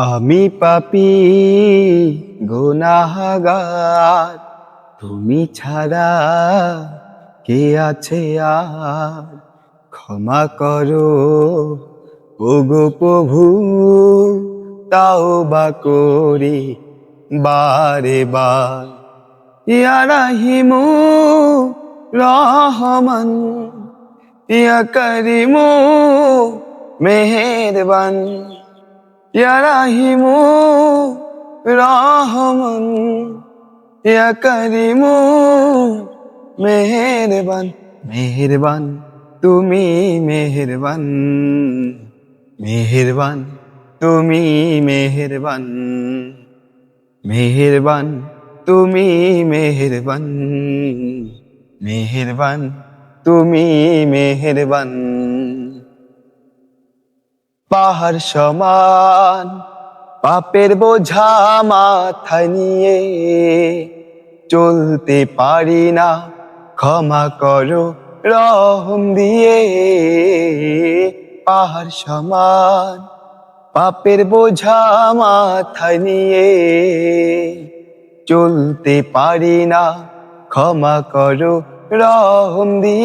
আমি পাপী গুনাহগার, তুমি ছাড়া কে আছে আর? ক্ষমা করো ওগো প্রভু, তাওবা করি বারে বার। ইয়া রাহিমু রহমান, ইয়া করিমু মেহেরবান, ইয়া রাহিমু রহমান, ইয়া করিমু মেহেরবান। মেহেরবান তুমি মেহেরবান, মেহেরবান তুমি মেহেরবান, মেহেরবান তুমি মেহেরবান, মেহেরবান তুমি মেহেরবান। পাহাড় সমান পাপের বোঝা মাথায় নিয়ে চলতে পারি না, ক্ষমা করো রহম দিয়ে। পাহাড় সমান পাপের বোঝা মাথায় নিয়ে চলতে পারি না, ক্ষমা করো রহম দিয়ে।